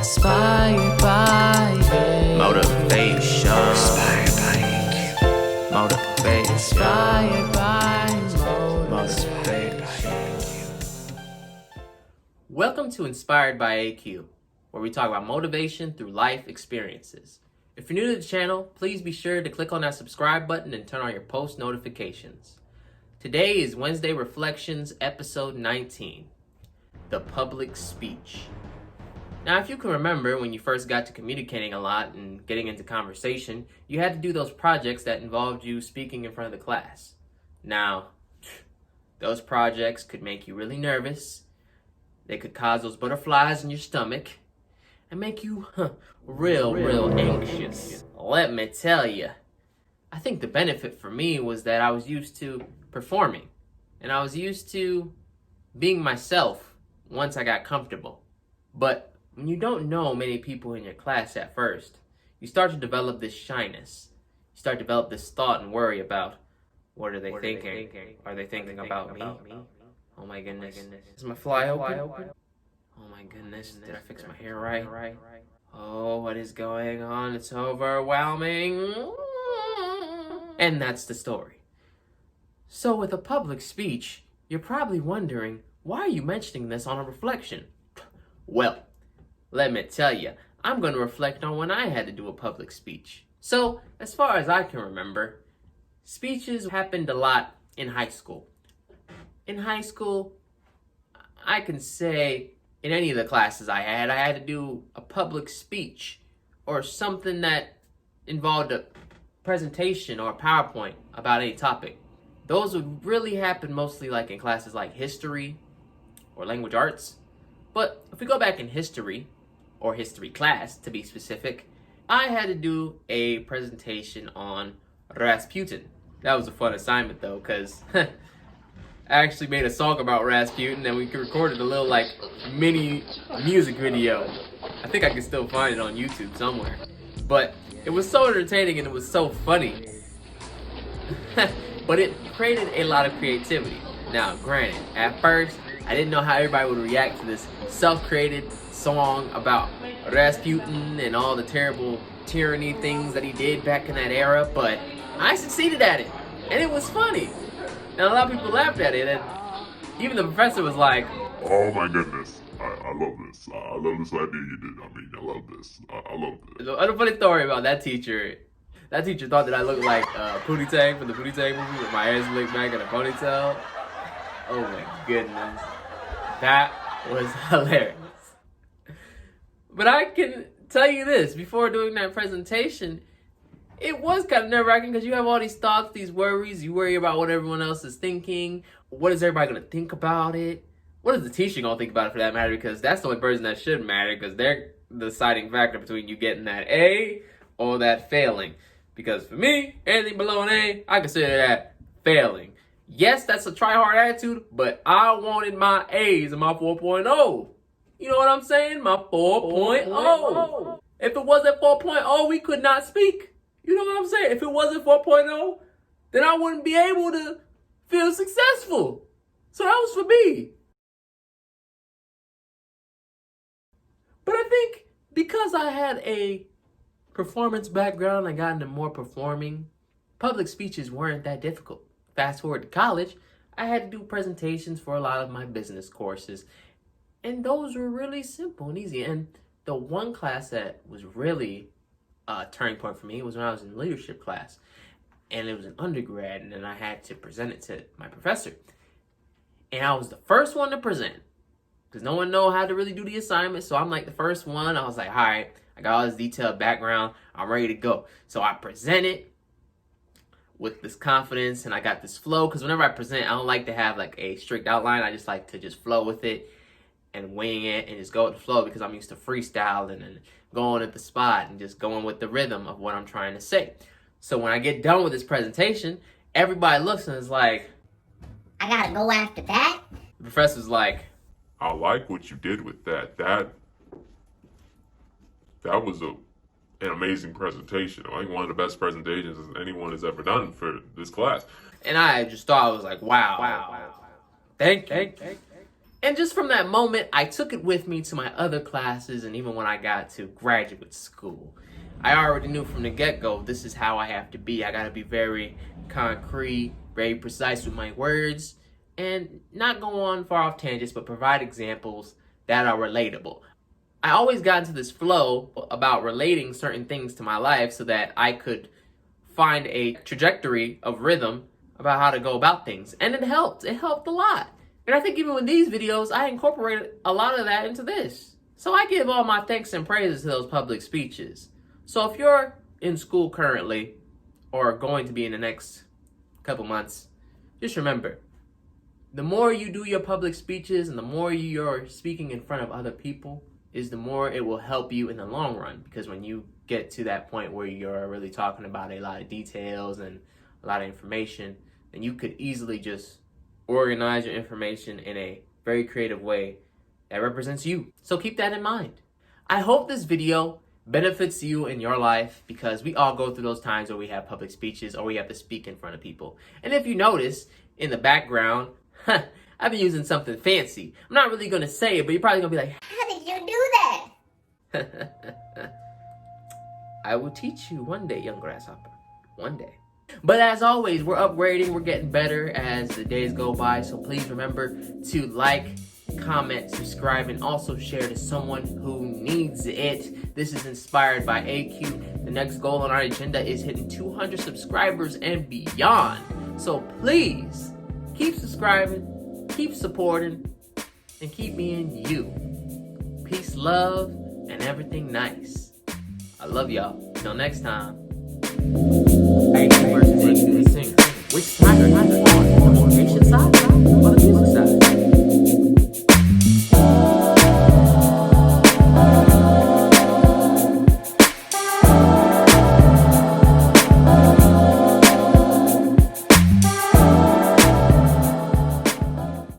Inspired by it. Motivation. Inspired by it. Motivation. Inspired by Motivation. Welcome to Inspired by AQ, where we talk about motivation through life experiences. If you're new to the channel, please be sure to click on that subscribe button and turn on your post notifications. Today is Wednesday Reflections, episode 19, The Public Speech. Now, if you can remember when you first got to communicating a lot and getting into conversation, you had to do those projects that involved you speaking in front of the class. Now, those projects could make you really nervous. They could cause those butterflies in your stomach and make you real anxious. Let me tell you, I think the benefit for me was that I was used to performing and I was used to being myself once I got comfortable. But when you don't know many people in your class at first, you start to develop this shyness. You start to develop this thought and worry about, what are they thinking? Are they thinking about me? Oh my goodness. Is my fly open? Oh my goodness. Did I fix my hair right? Oh, what is going on? It's overwhelming. And that's the story. So with a public speech, you're probably wondering, why are you mentioning this on a reflection? Well, let me tell you, I'm going to reflect on when I had to do a public speech. So, as far as I can remember, speeches happened a lot in high school. In high school, I can say in any of the classes I had to do a public speech or something that involved a presentation or a PowerPoint about any topic. Those would really happen mostly like in classes like history or language arts. But if we go back in history, or history class to be specific, I had to do a presentation on Rasputin. That was a fun assignment though, because I actually made a song about Rasputin and we recorded a little like mini music video. I think I can still find it on YouTube somewhere. But it was so entertaining and it was so funny. But it created a lot of creativity. Now, granted, at first, I didn't know how everybody would react to this self-created song about Rasputin and all the terrible tyranny things that he did back in that era, but I succeeded at it, and it was funny. Now, a lot of people laughed at it, and even the professor was like, "Oh my goodness, I love this. I love this idea you did. I love this. I love this." A funny story about that teacher. That teacher thought that I looked like Pootie Tang from the Pootie Tang movie with my hair slicked back in a ponytail. Oh my goodness. That was hilarious. But I can tell you this, before doing that presentation, it was kind of nerve-wracking because you have all these thoughts, these worries. You worry about what everyone else is thinking. What is everybody going to think about it? What is the teacher going to think about it for that matter? Because that's the only person that should matter, because they're the deciding factor between you getting that A or that failing. Because for me, anything below an A, I consider that failing. Yes, that's a try-hard attitude, but I wanted my A's and my 4.0. You know what I'm saying? My 4.0. If it wasn't 4.0, we could not speak. You know what I'm saying? If it wasn't 4.0, then I wouldn't be able to feel successful. So that was for me. But I think because I had a performance background, I got into more performing, public speeches weren't that difficult. Fast forward to college, I had to do presentations for a lot of my business courses. And those were really simple and easy. And the one class that was really a turning point for me was when I was in leadership class. And it was an undergrad, and then I had to present it to my professor. And I was the first one to present, because no one know how to really do the assignment. So I'm like the first one. I was like, all right, I got all this detailed background. I'm ready to go. So I presented with this confidence, and I got this flow, because whenever I present, I don't like to have like a strict outline. I just like to just flow with it and wing it and just go with the flow, because I'm used to freestyling and going at the spot and just going with the rhythm of what I'm trying to say. So when I get done with this presentation, everybody looks and is like, I gotta go after that? the professor's like, I like what you did with that. That was an amazing presentation. I think one of the best presentations anyone has ever done for this class. and I just thought, I was like, wow. Thank you. And just from that moment, I took it with me to my other classes and even when I got to graduate school. I already knew from the get-go, this is how I have to be. I gotta be very concrete, very precise with my words, and not go on far off tangents, but provide examples that are relatable. I always got into this flow about relating certain things to my life so that I could find a trajectory of rhythm about how to go about things. And it helped a lot. And I think even with these videos, I incorporated a lot of that into this. So I give all my thanks and praises to those public speeches. So if you're in school currently, or going to be in the next couple months, just remember, the more you do your public speeches and the more you're speaking in front of other people, is the more it will help you in the long run. Because when you get to that point where you're really talking about a lot of details and a lot of information, then you could easily just organize your information in a very creative way that represents you. So keep that in mind. I hope this video benefits you in your life because we all go through those times where we have public speeches or we have to speak in front of people. And if you notice in the background, I've been using something fancy. I'm not really going to say it, but you're probably going to be like, How did you do that? I will teach you one day, young grasshopper. One day. But as always, we're upgrading, we're getting better as the days go by. So please remember to like, comment, subscribe, and also share to someone who needs it. This is Inspired by AQ. The next goal on our agenda is hitting 200 subscribers and beyond. So please keep subscribing, keep supporting, and keep being you. Peace, love, and everything nice. I love y'all. Till next time. AQ versus AQ. Sing. Which side are you on? The motivation side or the music side?